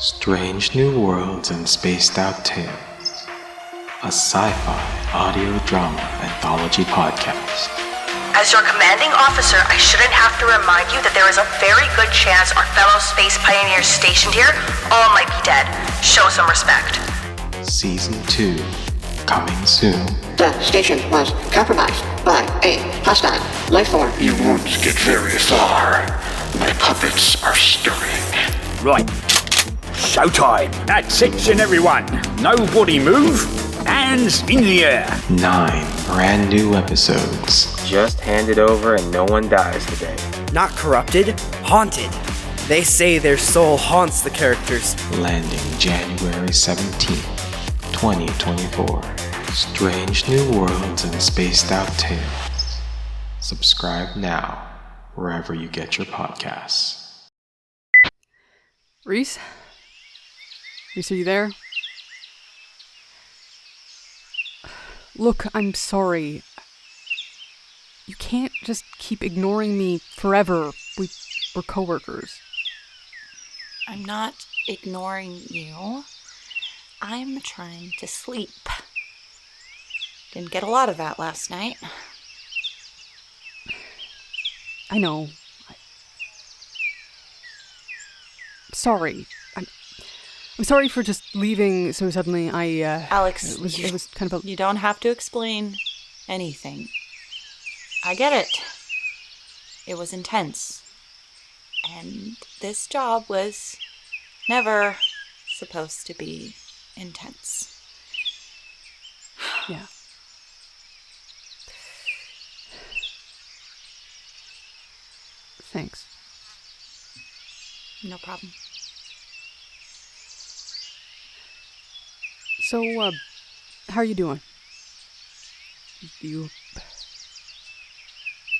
Strange New Worlds and Spaced Out Tales, a sci-fi audio drama anthology podcast. As your commanding officer, I shouldn't have to remind you that there is a very good chance our fellow space pioneers stationed here all might be dead. Show some respect. Season 2, coming soon. The station was compromised by a hostile life form. You won't get very far. My puppets are stirring. Right. Showtime. Attention everyone. Nobody move. Hands in the air. 9 brand new episodes. Just handed over and no one dies today. Not corrupted, haunted. They say their soul haunts the characters. Landing January 17th, 2024. Strange New Worlds and Spaced Out Tales. Subscribe now, wherever you get your podcasts. Reese? Reese, are you there? Look, I'm sorry. You can't just keep ignoring me forever. We're coworkers. I'm not ignoring you. I'm trying to sleep. Didn't get a lot of that last night. I know. Sorry. I'm sorry for just leaving so suddenly. Alex, it was kind of you don't have to explain anything. I get it. It was intense. And this job was never supposed to be intense. Yeah. Thanks. No problem. So, how are you doing?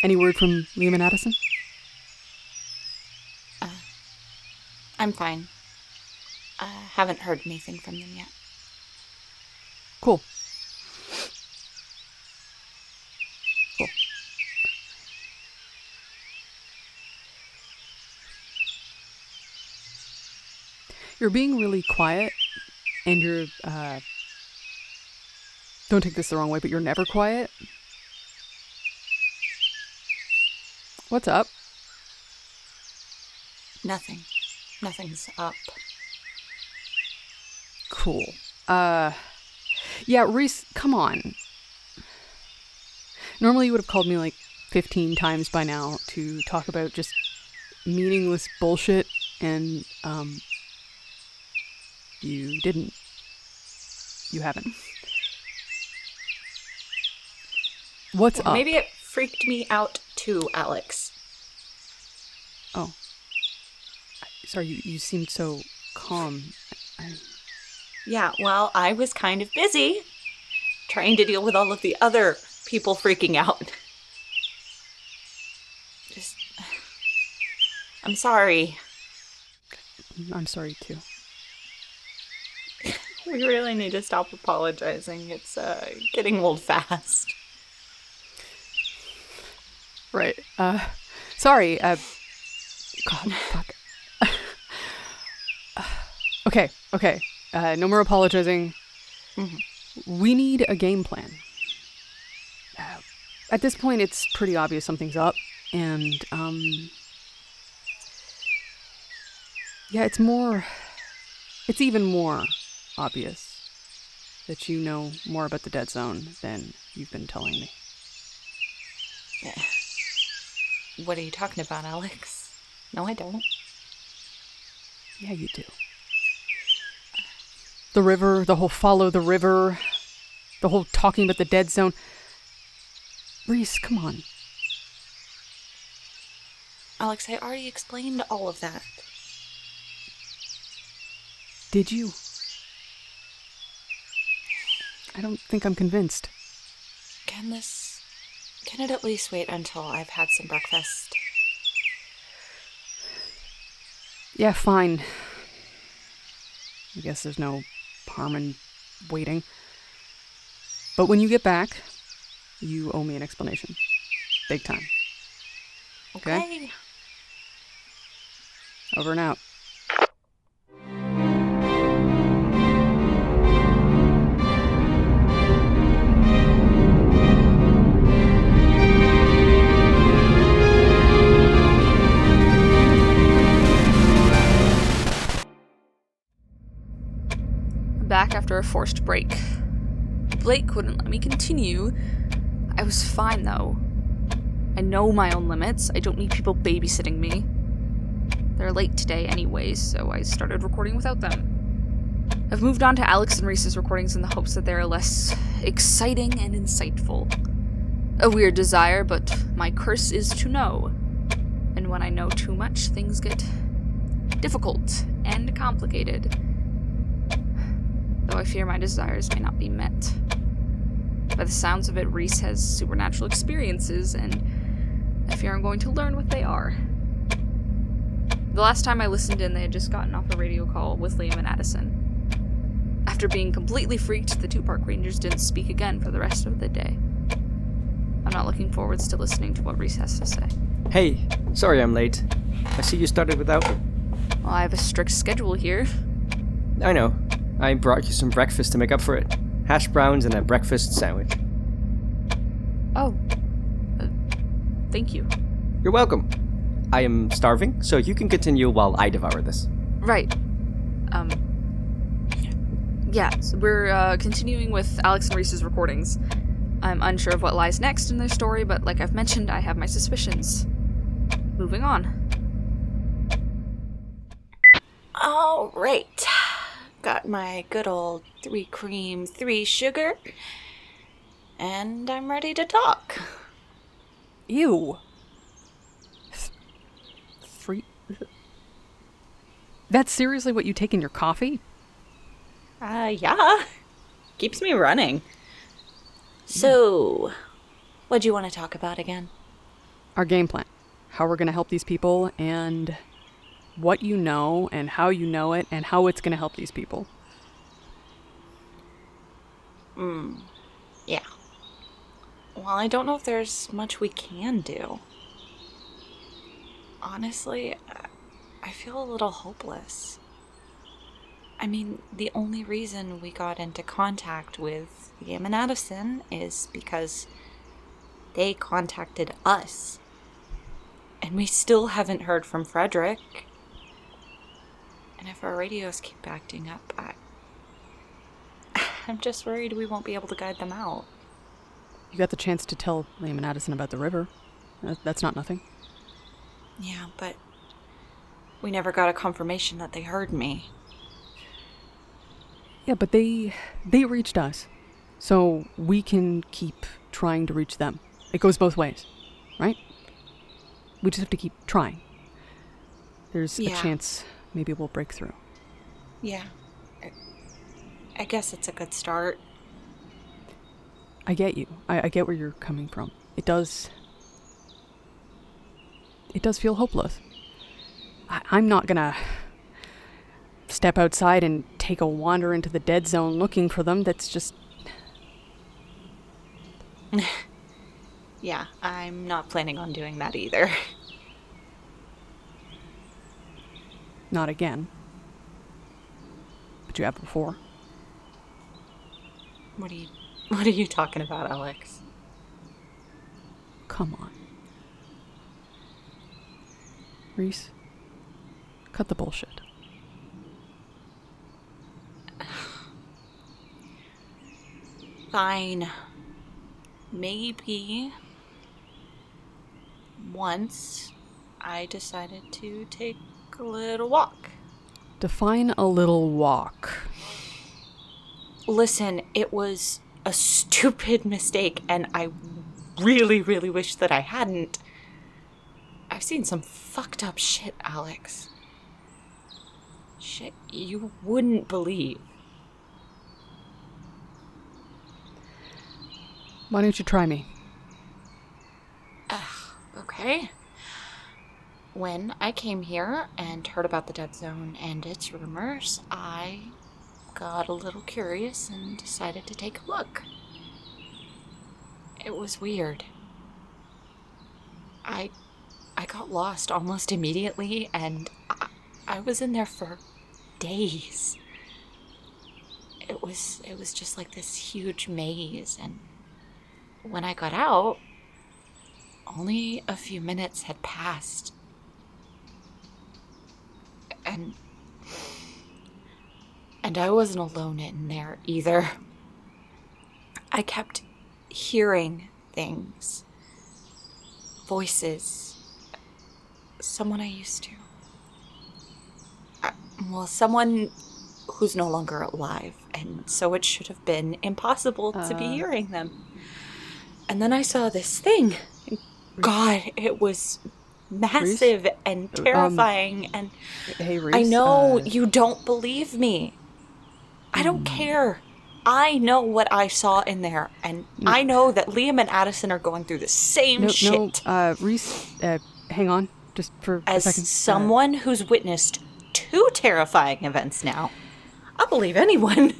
Any word from Liam and Addison? I'm fine. I haven't heard anything from them yet. Cool. You're being really quiet, and you're, don't take this the wrong way, but you're never quiet. What's up? Nothing. Nothing's up. Cool. Yeah, Reese, come on. Normally you would have called me like 15 times by now to talk about just meaningless bullshit, and, you didn't. You haven't. What's up? Maybe it freaked me out too, Alex. Oh. Sorry, you seemed so calm. Yeah, well, I was kind of busy trying to deal with all of the other people freaking out. I'm sorry. I'm sorry too. We really need to stop apologizing. It's getting old fast. Right. Sorry. God, fuck. Okay. No more apologizing. Mm-hmm. We need a game plan. At this point, it's pretty obvious something's up, and, yeah, it's even more obvious that you know more about the Dead Zone than you've been telling me. What are you talking about, Alex? No, I don't. Yeah, you do. The river, the whole follow the river, the whole talking about the Dead Zone. Reese, come on. Alex, I already explained all of that. Did you? I don't think I'm convinced. Can it at least wait until I've had some breakfast? Yeah, fine. I guess there's no harm in waiting. But when you get back, you owe me an explanation. Big time. Okay? Over and out. back after a forced break. Blake wouldn't let me continue. I was fine, though. I know my own limits. I don't need people babysitting me. They're late today anyways, so I started recording without them. I've moved on to Alex and Reese's recordings in the hopes that they are less exciting and insightful. A weird desire, but my curse is to know. And when I know too much, things get difficult and complicated. Though I fear my desires may not be met. By the sounds of it, Reese has supernatural experiences, and I fear I'm going to learn what they are. The last time I listened in, they had just gotten off a radio call with Liam and Addison. After being completely freaked, the two park rangers didn't speak again for the rest of the day. I'm not looking forwards to listening to what Reese has to say. Hey, sorry I'm late. I see you started without me. Well, I have a strict schedule here. I know. I brought you some breakfast to make up for it. Hash browns and a breakfast sandwich. Oh. Thank you. You're welcome. I am starving, so you can continue while I devour this. Right. Yeah, so we're continuing with Alex and Reese's recordings. I'm unsure of what lies next in their story, but like I've mentioned, I have my suspicions. Moving on. All right. Got my good old 3 cream, 3 sugar. And I'm ready to talk. Ew. 3... That's seriously what you take in your coffee? Yeah. Keeps me running. So, what do you want to talk about again? Our game plan. How we're going to help these people, and what you know, and how you know it, and how it's going to help these people. Yeah. Well, I don't know if there's much we can do. Honestly, I feel a little hopeless. I mean, the only reason we got into contact with Liam and Addison is because they contacted us. And we still haven't heard from Frederick. And if our radios keep acting up, I'm just worried we won't be able to guide them out. You got the chance to tell Liam and Addison about the river. That's not nothing. Yeah, but we never got a confirmation that they heard me. Yeah, but they reached us. So we can keep trying to reach them. It goes both ways, right? We just have to keep trying. There's a chance maybe we'll break through. Yeah. I guess it's a good start. I get you. I get where you're coming from. It does feel hopeless. I'm not gonna step outside and take a wander into the dead zone looking for them. That's just... Yeah, I'm not planning on doing that either. Not again. But you have before. What are you talking about, Alex? Come on. Reese, cut the bullshit. Fine. Maybe once I decided to take a little walk. Define a little walk. Listen, it was a stupid mistake, and I really, really wish that I hadn't. I've seen some fucked up shit, Alex. Shit you wouldn't believe. Why don't you try me? Okay. When I came here and heard about the Dead Zone and its rumors, I got a little curious and decided to take a look. It was weird. I got lost almost immediately, and I was in there for days. It was just like this huge maze, and when I got out, only a few minutes had passed. And I wasn't alone in there either. I kept hearing things. Voices. Someone I used to. Someone who's no longer alive. And so it should have been impossible to be hearing them. And then I saw this thing. God, it was massive Reese? and terrifying. And Hey, Reese, I know you don't believe me. I don't care. I know what I saw in there. And I know that Liam and Addison are going through the same shit. Reese, hang on just for a second. As someone who's witnessed 2 terrifying events now, I'll believe anyone.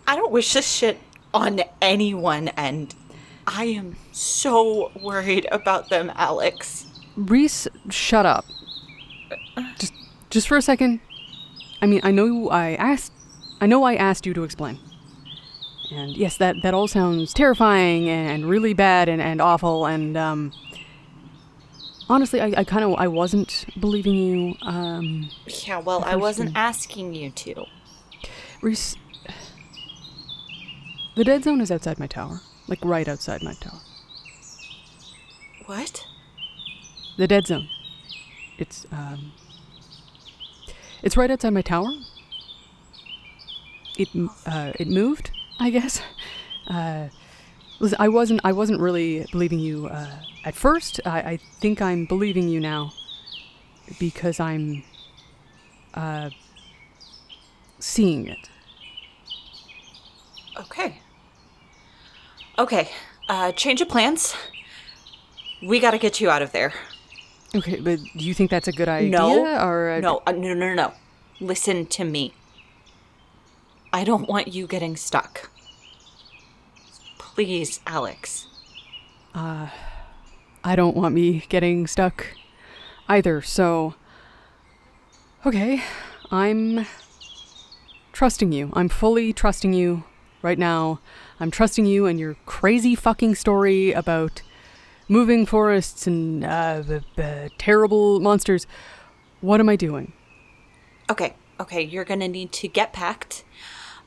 I don't wish this shit on anyone, and I am so worried about them, Alex. Reese, shut up. Just for a second. I mean, I know I asked you to explain. And yes, that all sounds terrifying and really bad and awful, and honestly, I wasn't believing you. Yeah, well, I wasn't asking you to. Reese, the dead zone is outside my tower. Like, right outside my tower. What? The dead zone. It's right outside my tower. It moved, I guess. Listen, I wasn't really believing you at first. I think I'm believing you now because I'm seeing it. Okay, change of plans. We gotta get you out of there. Okay, but do you think that's a good idea? No. Listen to me. I don't want you getting stuck. Please, Alex. I don't want me getting stuck either, so... Okay, I'm trusting you. I'm fully trusting you right now. I'm trusting you and your crazy fucking story about moving forests and terrible monsters. What am I doing? Okay, you're gonna need to get packed.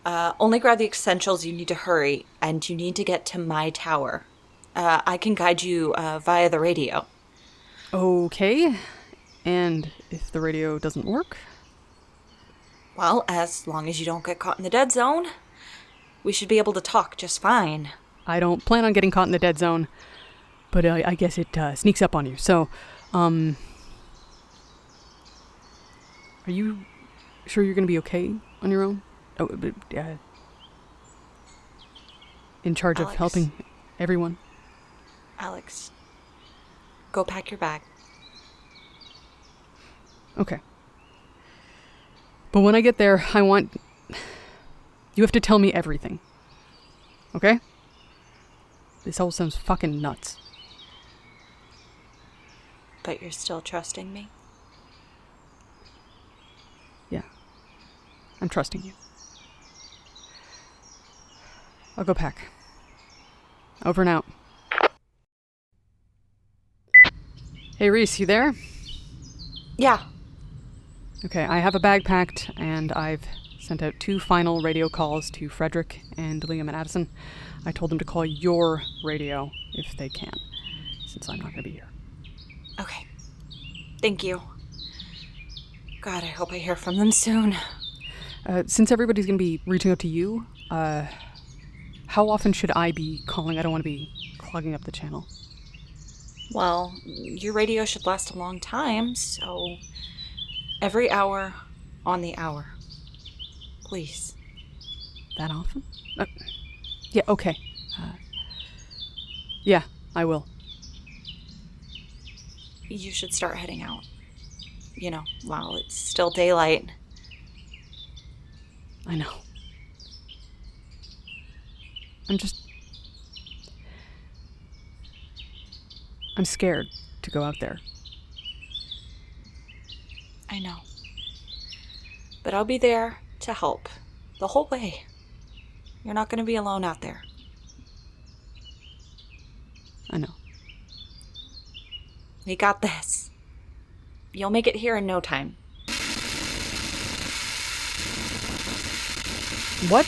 Only grab the essentials, you need to hurry, and you need to get to my tower. I can guide you via the radio. Okay, and if the radio doesn't work? Well, as long as you don't get caught in the dead zone, we should be able to talk just fine. I don't plan on getting caught in the dead zone, but I guess it sneaks up on you. So, are you sure you're going to be okay on your own? Oh, but, in charge of helping everyone? Alex, go pack your bag. Okay. But when I get there, I want... You have to tell me everything. Okay? This all sounds fucking nuts. But you're still trusting me? Yeah. I'm trusting you. I'll go pack. Over and out. Hey, Reese, you there? Yeah. Okay, I have a bag packed, and I've sent out 2 final radio calls to Frederick and Liam and Addison. I told them to call your radio if they can, since I'm not going to be here. Okay. Thank you. God, I hope I hear from them soon. Since everybody's going to be reaching out to you, how often should I be calling? I don't want to be clogging up the channel. Well, your radio should last a long time, so every hour on the hour. Please. That often? Yeah, okay. Yeah, I will. You should start heading out. You know, while it's still daylight. I know. I'm scared to go out there. I know. But I'll be there to help the whole way. You're not going to be alone out there. I know. We got this. You'll make it here in no time. What?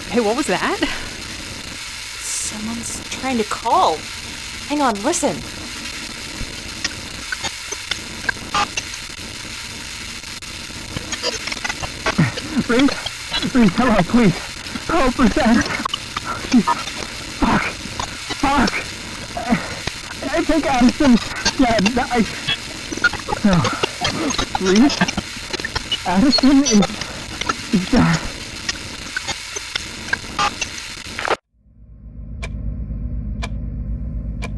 Hey, what was that? Someone's trying to call. Hang on, listen. Reese, hello, please. Oh, percent. Fuck. I think Addison's dead. Reese? Addison is dead.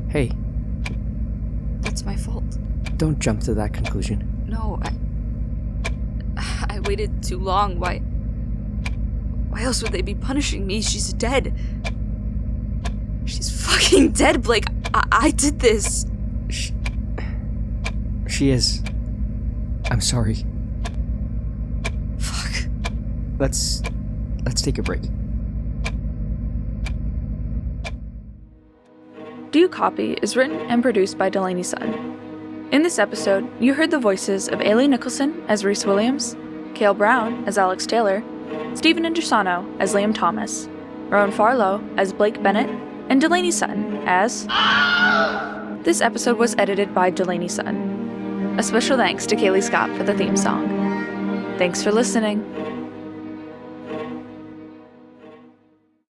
Hey. That's my fault. Don't jump to that conclusion. No, I waited too long. Why else would they be punishing me? She's dead. She's fucking dead, Blake. I did this. She is. I'm sorry. Fuck. Let's take a break. Do You Copy is written and produced by Delaney Sutton. In this episode, you heard the voices of Eilidh Nicholson as Reese Williams, Kale Brown as Alex Taylor, Stephen Indrisano as Liam Thomas, Rowan Farlow as Blake Bennett, and Delaney Sutton as... This episode was edited by Delaney Sutton. A special thanks to Kaylee Scott for the theme song. Thanks for listening.